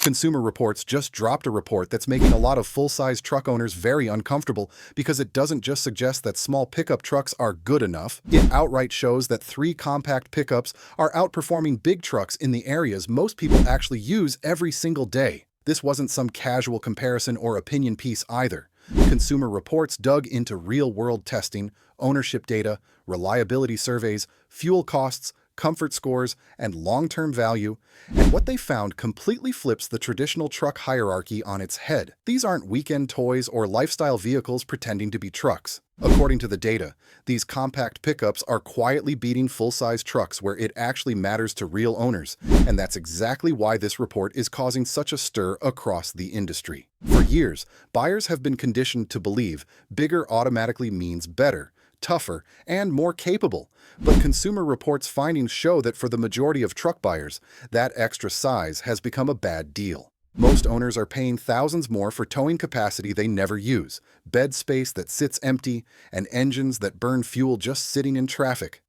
Consumer Reports just dropped a report that's making a lot of full-size truck owners very uncomfortable because it doesn't just suggest that small pickup trucks are good enough, it outright shows that 3 compact pickups are outperforming big trucks in the areas most people actually use every single day. This wasn't some casual comparison or opinion piece either. Consumer Reports dug into real-world testing, ownership data, reliability surveys, fuel costs, comfort scores, and long-term value, and what they found completely flips the traditional truck hierarchy on its head. These aren't weekend toys or lifestyle vehicles pretending to be trucks. According to the data, these compact pickups are quietly beating full-size trucks where it actually matters to real owners, and that's exactly why this report is causing such a stir across the industry. For years, buyers have been conditioned to believe bigger automatically means better, tougher, and more capable. But Consumer Reports findings show that for the majority of truck buyers, that extra size has become a bad deal. Most owners are paying thousands more for towing capacity they never use, bed space that sits empty, and engines that burn fuel just sitting in traffic.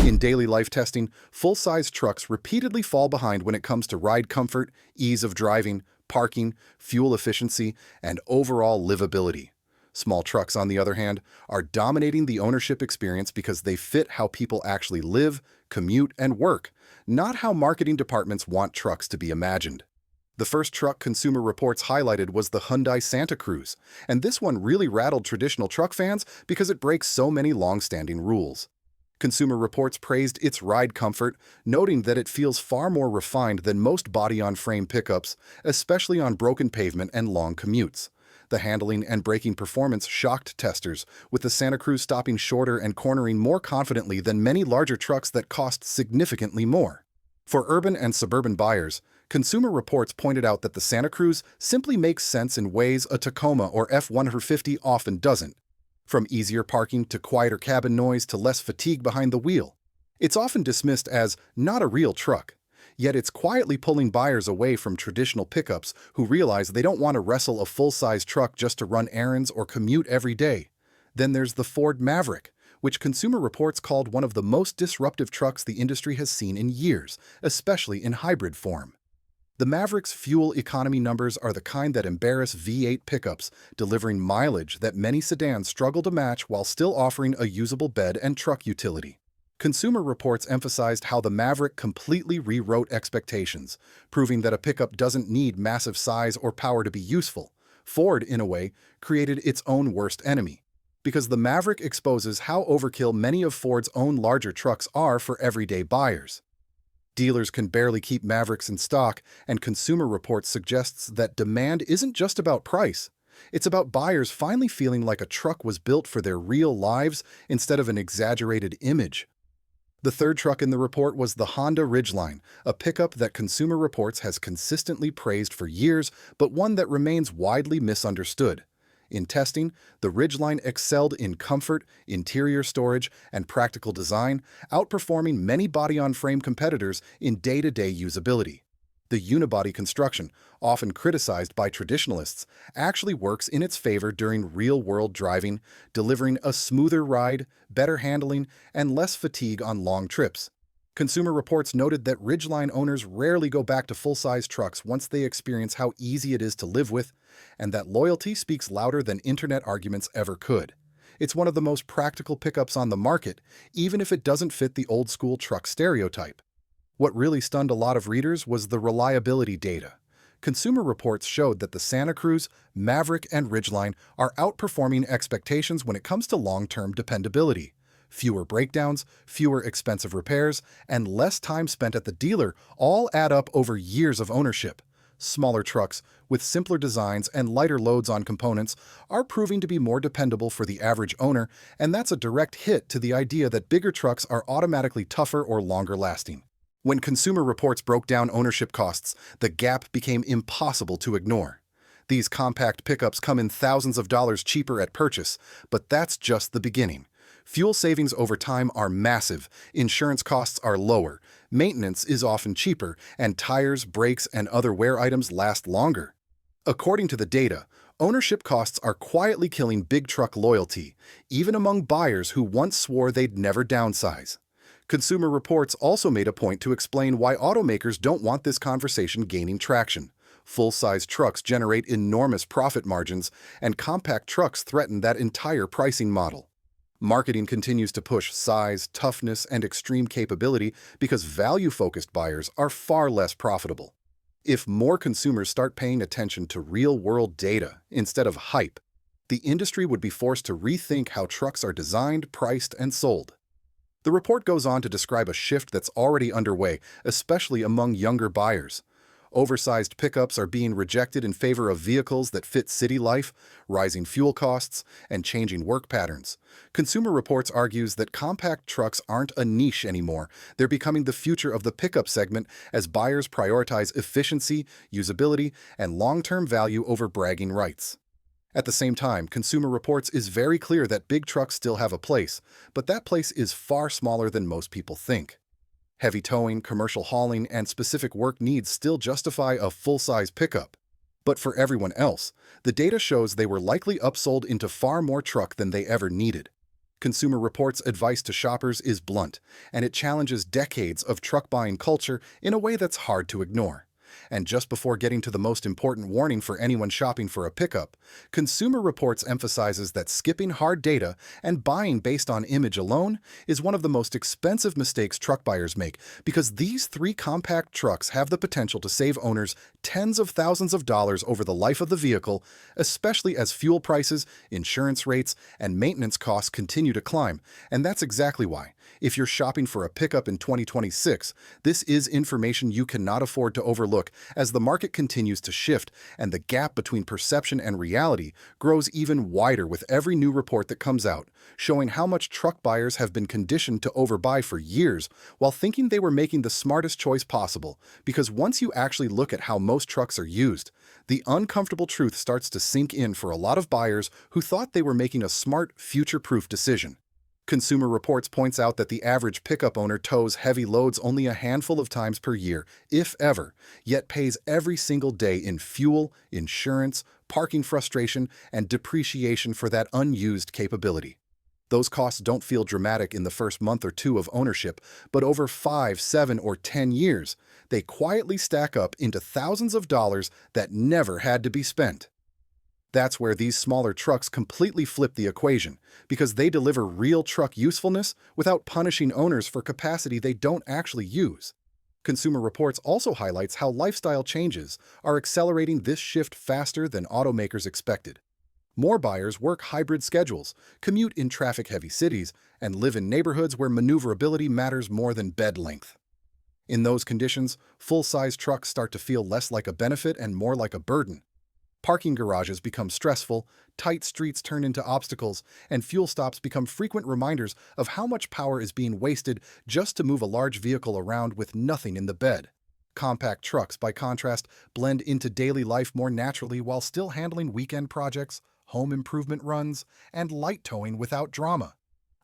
In daily life testing, full-size trucks repeatedly fall behind when it comes to ride comfort, ease of driving, parking, fuel efficiency, and overall livability. Small trucks, on the other hand, are dominating the ownership experience because they fit how people actually live, commute, and work, not how marketing departments want trucks to be imagined. The first truck Consumer Reports highlighted was the Hyundai Santa Cruz, and this one really rattled traditional truck fans because it breaks so many long-standing rules. Consumer Reports praised its ride comfort, noting that it feels far more refined than most body-on-frame pickups, especially on broken pavement and long commutes. The handling and braking performance shocked testers, with the Santa Cruz stopping shorter and cornering more confidently than many larger trucks that cost significantly more. For urban and suburban buyers, Consumer Reports pointed out that the Santa Cruz simply makes sense in ways a Tacoma or F-150 often doesn't. From easier parking to quieter cabin noise to less fatigue behind the wheel. It's often dismissed as not a real truck. Yet it's quietly pulling buyers away from traditional pickups who realize they don't want to wrestle a full-size truck just to run errands or commute every day. Then there's the Ford Maverick, which Consumer Reports called one of the most disruptive trucks the industry has seen in years, especially in hybrid form. The Maverick's fuel economy numbers are the kind that embarrass V8 pickups, delivering mileage that many sedans struggle to match while still offering a usable bed and truck utility. Consumer Reports emphasized how the Maverick completely rewrote expectations, proving that a pickup doesn't need massive size or power to be useful. Ford, in a way, created its own worst enemy, because the Maverick exposes how overkill many of Ford's own larger trucks are for everyday buyers. Dealers can barely keep Mavericks in stock, and Consumer Reports suggests that demand isn't just about price. It's about buyers finally feeling like a truck was built for their real lives instead of an exaggerated image. The third truck in the report was the Honda Ridgeline, a pickup that Consumer Reports has consistently praised for years, but one that remains widely misunderstood. In testing, the Ridgeline excelled in comfort, interior storage, and practical design, outperforming many body-on-frame competitors in day-to-day usability. The unibody construction, often criticized by traditionalists, actually works in its favor during real-world driving, delivering a smoother ride, better handling, and less fatigue on long trips. Consumer Reports noted that Ridgeline owners rarely go back to full-size trucks once they experience how easy it is to live with, and that loyalty speaks louder than internet arguments ever could. It's one of the most practical pickups on the market, even if it doesn't fit the old-school truck stereotype. What really stunned a lot of readers was the reliability data. Consumer Reports showed that the Santa Cruz, Maverick, and Ridgeline are outperforming expectations when it comes to long-term dependability. Fewer breakdowns, fewer expensive repairs, and less time spent at the dealer all add up over years of ownership. Smaller trucks, with simpler designs and lighter loads on components, are proving to be more dependable for the average owner, and that's a direct hit to the idea that bigger trucks are automatically tougher or longer lasting. When Consumer Reports broke down ownership costs, the gap became impossible to ignore. These compact pickups come in thousands of dollars cheaper at purchase, but that's just the beginning. Fuel savings over time are massive, insurance costs are lower, maintenance is often cheaper, and tires, brakes, and other wear items last longer. According to the data, ownership costs are quietly killing big truck loyalty, even among buyers who once swore they'd never downsize. Consumer Reports also made a point to explain why automakers don't want this conversation gaining traction. Full-size trucks generate enormous profit margins, and compact trucks threaten that entire pricing model. Marketing continues to push size, toughness, and extreme capability because value-focused buyers are far less profitable. If more consumers start paying attention to real-world data instead of hype, the industry would be forced to rethink how trucks are designed, priced, and sold. The report goes on to describe a shift that's already underway, especially among younger buyers. Oversized pickups are being rejected in favor of vehicles that fit city life, rising fuel costs, and changing work patterns. Consumer Reports argues that compact trucks aren't a niche anymore. They're becoming the future of the pickup segment as buyers prioritize efficiency, usability, and long-term value over bragging rights. At the same time, Consumer Reports is very clear that big trucks still have a place, but that place is far smaller than most people think. Heavy towing, commercial hauling, and specific work needs still justify a full-size pickup. But for everyone else, the data shows they were likely upsold into far more truck than they ever needed. Consumer Reports' advice to shoppers is blunt, and it challenges decades of truck-buying culture in a way that's hard to ignore. And just before getting to the most important warning for anyone shopping for a pickup, Consumer Reports emphasizes that skipping hard data and buying based on image alone is one of the most expensive mistakes truck buyers make, because these three compact trucks have the potential to save owners tens of thousands of dollars over the life of the vehicle, especially as fuel prices, insurance rates, and maintenance costs continue to climb. And that's exactly why, if you're shopping for a pickup in 2026, this is information you cannot afford to overlook, as the market continues to shift and the gap between perception and reality grows even wider with every new report that comes out, showing how much truck buyers have been conditioned to overbuy for years while thinking they were making the smartest choice possible. Because once you actually look at how most trucks are used, the uncomfortable truth starts to sink in for a lot of buyers who thought they were making a smart, future-proof decision. Consumer Reports points out that the average pickup owner tows heavy loads only a handful of times per year, if ever, yet pays every single day in fuel, insurance, parking frustration, and depreciation for that unused capability. Those costs don't feel dramatic in the first month or two of ownership, but over 5, 7, or 10 years, they quietly stack up into thousands of dollars that never had to be spent. That's where these smaller trucks completely flip the equation, because they deliver real truck usefulness without punishing owners for capacity they don't actually use. Consumer Reports also highlights how lifestyle changes are accelerating this shift faster than automakers expected. More buyers work hybrid schedules, commute in traffic-heavy cities, and live in neighborhoods where maneuverability matters more than bed length. In those conditions, full-size trucks start to feel less like a benefit and more like a burden. Parking garages become stressful, tight streets turn into obstacles, and fuel stops become frequent reminders of how much power is being wasted just to move a large vehicle around with nothing in the bed. Compact trucks, by contrast, blend into daily life more naturally while still handling weekend projects, home improvement runs, and light towing without drama.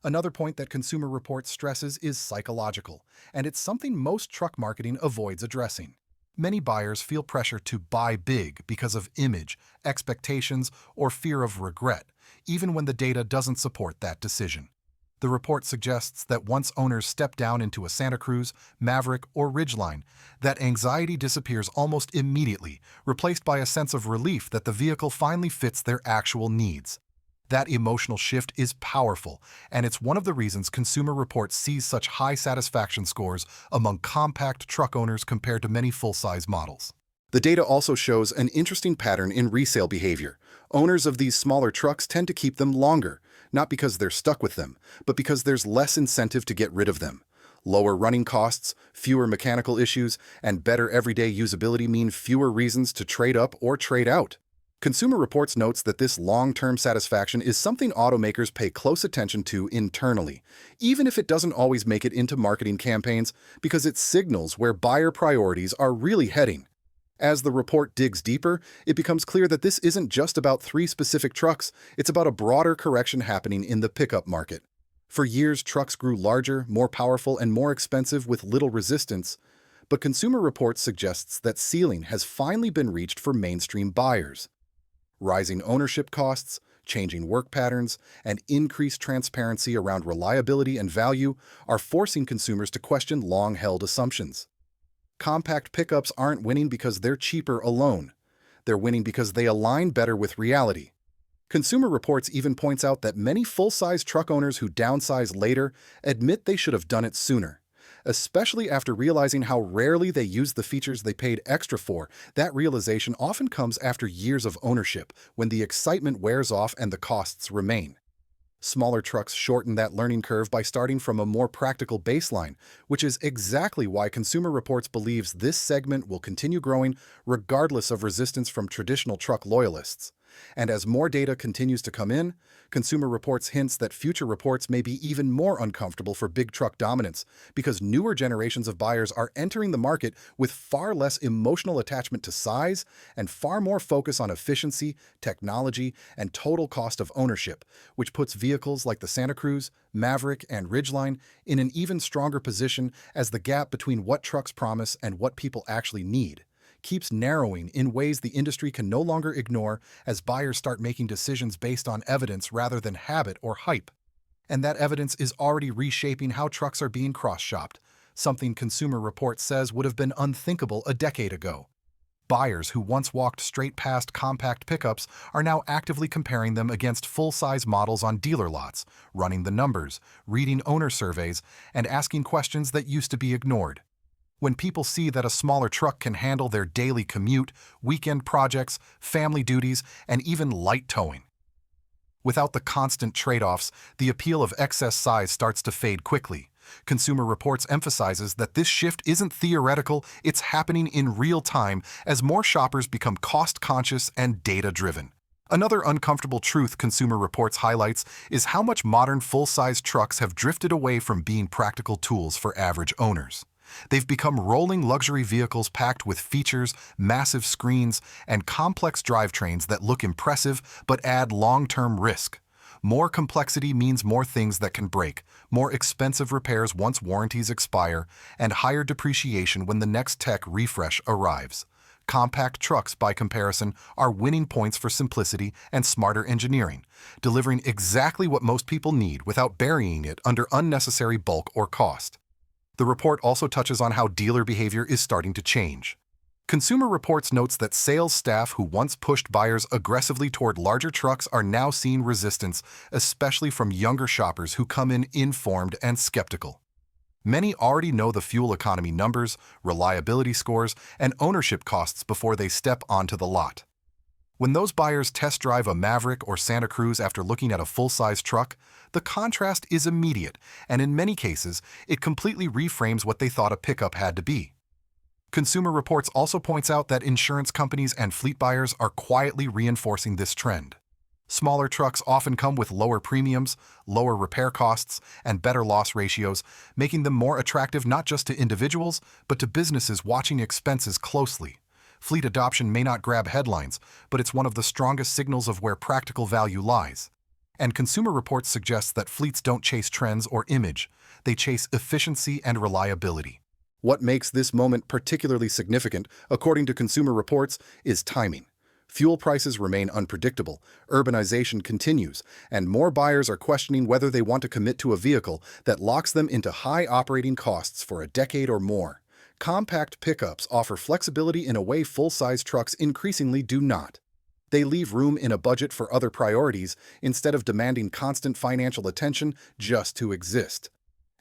Another point that Consumer Reports stresses is psychological, and it's something most truck marketing avoids addressing. Many buyers feel pressure to buy big because of image, expectations, or fear of regret, even when the data doesn't support that decision. The report suggests that once owners step down into a Santa Cruz, Maverick, or Ridgeline, that anxiety disappears almost immediately, replaced by a sense of relief that the vehicle finally fits their actual needs. That emotional shift is powerful, and it's one of the reasons Consumer Reports sees such high satisfaction scores among compact truck owners compared to many full-size models. The data also shows an interesting pattern in resale behavior. Owners of these smaller trucks tend to keep them longer, not because they're stuck with them, but because there's less incentive to get rid of them. Lower running costs, fewer mechanical issues, and better everyday usability mean fewer reasons to trade up or trade out. Consumer Reports notes that this long-term satisfaction is something automakers pay close attention to internally, even if it doesn't always make it into marketing campaigns, because it signals where buyer priorities are really heading. As the report digs deeper, it becomes clear that this isn't just about three specific trucks, it's about a broader correction happening in the pickup market. For years, trucks grew larger, more powerful, and more expensive with little resistance, but Consumer Reports suggests that ceiling has finally been reached for mainstream buyers. Rising ownership costs, changing work patterns, and increased transparency around reliability and value are forcing consumers to question long-held assumptions. Compact pickups aren't winning because they're cheaper alone. They're winning because they align better with reality. Consumer Reports even points out that many full-size truck owners who downsize later admit they should have done it sooner. Especially after realizing how rarely they use the features they paid extra for, that realization often comes after years of ownership, when the excitement wears off and the costs remain. Smaller trucks shorten that learning curve by starting from a more practical baseline, which is exactly why Consumer Reports believes this segment will continue growing regardless of resistance from traditional truck loyalists. And as more data continues to come in, Consumer Reports hints that future reports may be even more uncomfortable for big truck dominance, because newer generations of buyers are entering the market with far less emotional attachment to size and far more focus on efficiency, technology, and total cost of ownership, which puts vehicles like the Santa Cruz, Maverick, and Ridgeline in an even stronger position as the gap between what trucks promise and what people actually need keeps narrowing in ways the industry can no longer ignore as buyers start making decisions based on evidence rather than habit or hype. And that evidence is already reshaping how trucks are being cross-shopped, something Consumer Reports says would have been unthinkable a decade ago. Buyers who once walked straight past compact pickups are now actively comparing them against full-size models on dealer lots, running the numbers, reading owner surveys, and asking questions that used to be ignored. When people see that a smaller truck can handle their daily commute, weekend projects, family duties, and even light towing. Without the constant trade-offs, the appeal of excess size starts to fade quickly. Consumer Reports emphasizes that this shift isn't theoretical, it's happening in real time as more shoppers become cost-conscious and data-driven. Another uncomfortable truth Consumer Reports highlights is how much modern full-size trucks have drifted away from being practical tools for average owners. They've become rolling luxury vehicles packed with features, massive screens, and complex drivetrains that look impressive but add long-term risk. More complexity means more things that can break, more expensive repairs once warranties expire, and higher depreciation when the next tech refresh arrives. Compact trucks, by comparison, are winning points for simplicity and smarter engineering, delivering exactly what most people need without burying it under unnecessary bulk or cost. The report also touches on how dealer behavior is starting to change. Consumer Reports notes that sales staff who once pushed buyers aggressively toward larger trucks are now seeing resistance, especially from younger shoppers who come in informed and skeptical. Many already know the fuel economy numbers, reliability scores, and ownership costs before they step onto the lot. When those buyers test drive a Maverick or Santa Cruz after looking at a full-size truck, the contrast is immediate, and in many cases, it completely reframes what they thought a pickup had to be. Consumer Reports also points out that insurance companies and fleet buyers are quietly reinforcing this trend. Smaller trucks often come with lower premiums, lower repair costs, and better loss ratios, making them more attractive not just to individuals, but to businesses watching expenses closely. Fleet adoption may not grab headlines, but it's one of the strongest signals of where practical value lies. And Consumer Reports suggests that fleets don't chase trends or image, they chase efficiency and reliability. What makes this moment particularly significant, according to Consumer Reports, is timing. Fuel prices remain unpredictable, urbanization continues, and more buyers are questioning whether they want to commit to a vehicle that locks them into high operating costs for a decade or more. Compact pickups offer flexibility in a way full-size trucks increasingly do not. They leave room in a budget for other priorities instead of demanding constant financial attention just to exist.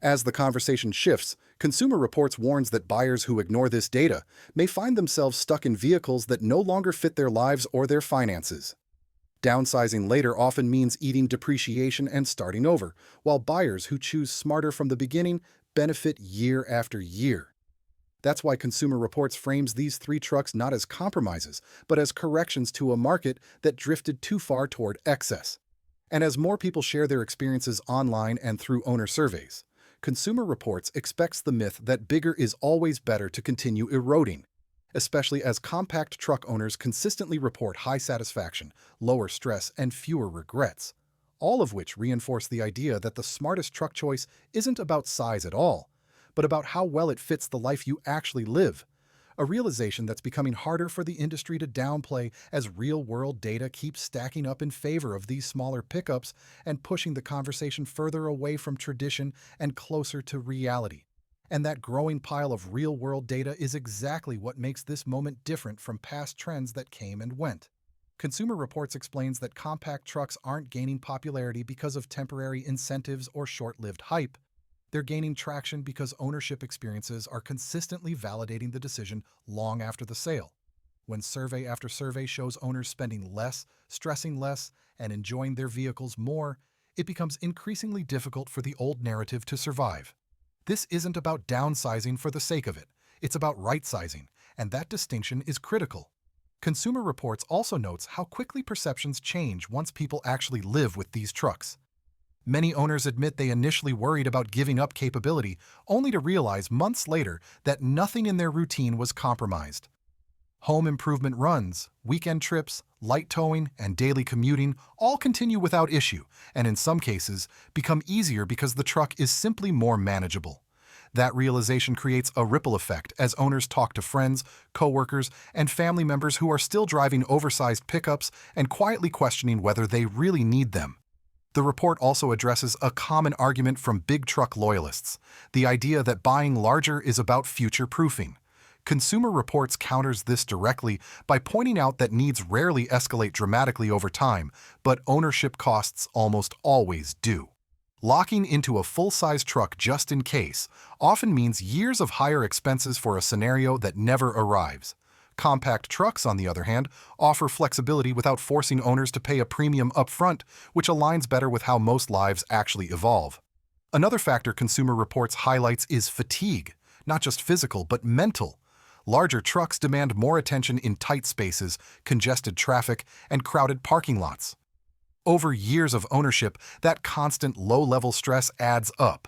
As the conversation shifts, Consumer Reports warns that buyers who ignore this data may find themselves stuck in vehicles that no longer fit their lives or their finances. Downsizing later often means eating depreciation and starting over, while buyers who choose smarter from the beginning benefit year after year. That's why Consumer Reports frames these three trucks not as compromises, but as corrections to a market that drifted too far toward excess. And as more people share their experiences online and through owner surveys, Consumer Reports expects the myth that bigger is always better to continue eroding, especially as compact truck owners consistently report high satisfaction, lower stress, and fewer regrets, all of which reinforce the idea that the smartest truck choice isn't about size at all, but about how well it fits the life you actually live, a realization that's becoming harder for the industry to downplay as real-world data keeps stacking up in favor of these smaller pickups and pushing the conversation further away from tradition and closer to reality. And that growing pile of real-world data is exactly what makes this moment different from past trends that came and went. Consumer Reports explains that compact trucks aren't gaining popularity because of temporary incentives or short-lived hype. They're gaining traction because ownership experiences are consistently validating the decision long after the sale. When survey after survey shows owners spending less, stressing less, and enjoying their vehicles more, it becomes increasingly difficult for the old narrative to survive. This isn't about downsizing for the sake of it. It's about right-sizing, and that distinction is critical. Consumer Reports also notes how quickly perceptions change once people actually live with these trucks. Many owners admit they initially worried about giving up capability, only to realize months later that nothing in their routine was compromised. Home improvement runs, weekend trips, light towing, and daily commuting all continue without issue, and in some cases, become easier because the truck is simply more manageable. That realization creates a ripple effect as owners talk to friends, coworkers, and family members who are still driving oversized pickups and quietly questioning whether they really need them. The report also addresses a common argument from big truck loyalists, the idea that buying larger is about future-proofing. Consumer Reports counters this directly by pointing out that needs rarely escalate dramatically over time, but ownership costs almost always do. Locking into a full-size truck just in case often means years of higher expenses for a scenario that never arrives. Compact trucks, on the other hand, offer flexibility without forcing owners to pay a premium upfront, which aligns better with how most lives actually evolve. Another factor Consumer Reports highlights is fatigue, not just physical but mental. Larger trucks demand more attention in tight spaces, congested traffic, and crowded parking lots. Over years of ownership, that constant low-level stress adds up.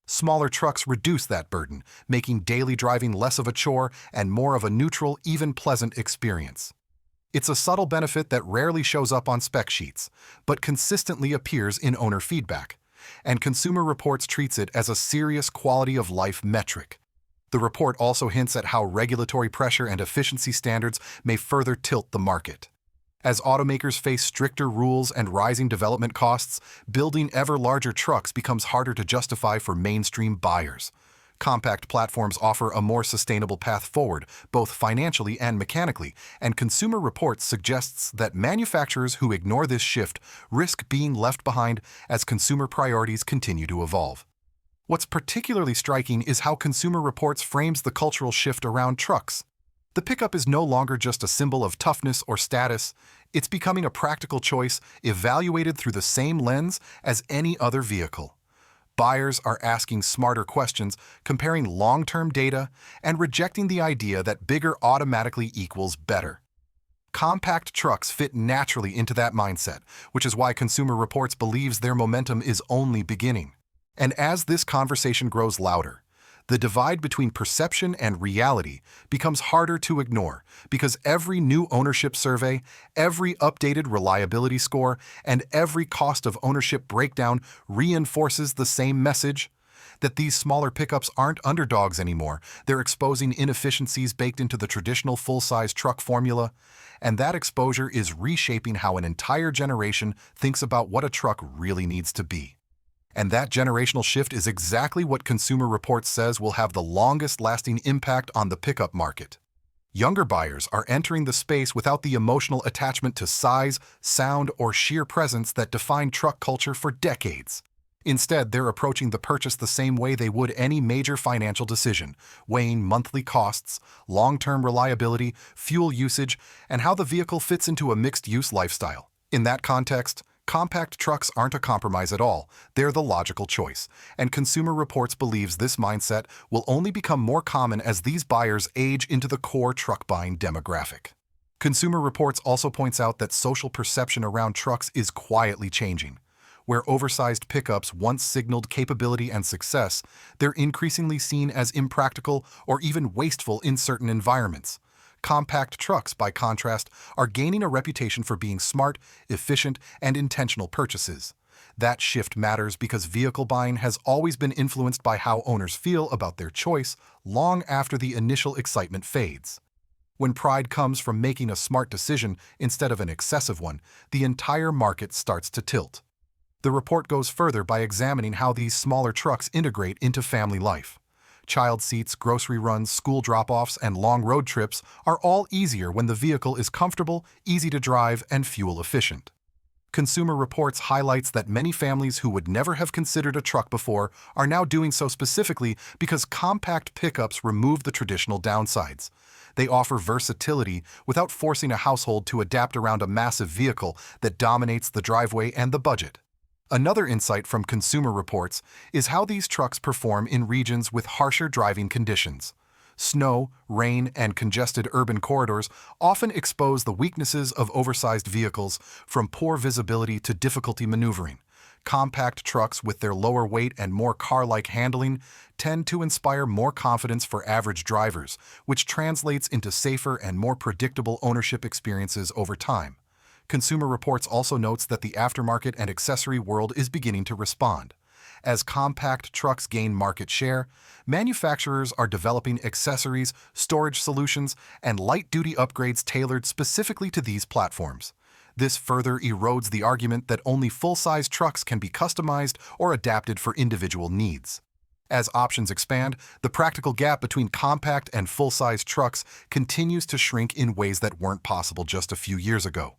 Smaller trucks reduce that burden, making daily driving less of a chore and more of a neutral, even pleasant experience. It's a subtle benefit that rarely shows up on spec sheets, but consistently appears in owner feedback. And Consumer Reports treats it as a serious quality-of-life metric. The report also hints at how regulatory pressure and efficiency standards may further tilt the market. As automakers face stricter rules and rising development costs, building ever larger trucks becomes harder to justify for mainstream buyers. Compact platforms offer a more sustainable path forward, both financially and mechanically, and Consumer Reports suggests that manufacturers who ignore this shift risk being left behind as consumer priorities continue to evolve. What's particularly striking is how Consumer Reports frames the cultural shift around trucks. The pickup is no longer just a symbol of toughness or status, it's becoming a practical choice evaluated through the same lens as any other vehicle. Buyers are asking smarter questions, comparing long-term data, and rejecting the idea that bigger automatically equals better. Compact trucks fit naturally into that mindset, which is why Consumer Reports believes their momentum is only beginning. And as this conversation grows louder, the divide between perception and reality becomes harder to ignore because every new ownership survey, every updated reliability score, and every cost of ownership breakdown reinforces the same message: that these smaller pickups aren't underdogs anymore. They're exposing inefficiencies baked into the traditional full-size truck formula, and that exposure is reshaping how an entire generation thinks about what a truck really needs to be. And that generational shift is exactly what Consumer Reports says will have the longest-lasting impact on the pickup market. Younger buyers are entering the space without the emotional attachment to size, sound, or sheer presence that defined truck culture for decades. Instead, they're approaching the purchase the same way they would any major financial decision, weighing monthly costs, long-term reliability, fuel usage, and how the vehicle fits into a mixed-use lifestyle. In that context, compact trucks aren't a compromise at all, they're the logical choice, and Consumer Reports believes this mindset will only become more common as these buyers age into the core truck buying demographic. Consumer Reports also points out that social perception around trucks is quietly changing. Where oversized pickups once signaled capability and success, they're increasingly seen as impractical or even wasteful in certain environments. Compact trucks, by contrast, are gaining a reputation for being smart, efficient, and intentional purchases. That shift matters because vehicle buying has always been influenced by how owners feel about their choice long after the initial excitement fades. When pride comes from making a smart decision instead of an excessive one, the entire market starts to tilt. The report goes further by examining how these smaller trucks integrate into family life. Child seats, grocery runs, school drop-offs, and long road trips are all easier when the vehicle is comfortable, easy to drive, and fuel efficient. Consumer Reports highlights that many families who would never have considered a truck before are now doing so specifically because compact pickups remove the traditional downsides. They offer versatility without forcing a household to adapt around a massive vehicle that dominates the driveway and the budget. Another insight from Consumer Reports is how these trucks perform in regions with harsher driving conditions. Snow, rain, and congested urban corridors often expose the weaknesses of oversized vehicles, from poor visibility to difficulty maneuvering. Compact trucks with their lower weight and more car-like handling tend to inspire more confidence for average drivers, which translates into safer and more predictable ownership experiences over time. Consumer Reports also notes that the aftermarket and accessory world is beginning to respond. As compact trucks gain market share, manufacturers are developing accessories, storage solutions, and light-duty upgrades tailored specifically to these platforms. This further erodes the argument that only full-size trucks can be customized or adapted for individual needs. As options expand, the practical gap between compact and full-size trucks continues to shrink in ways that weren't possible just a few years ago.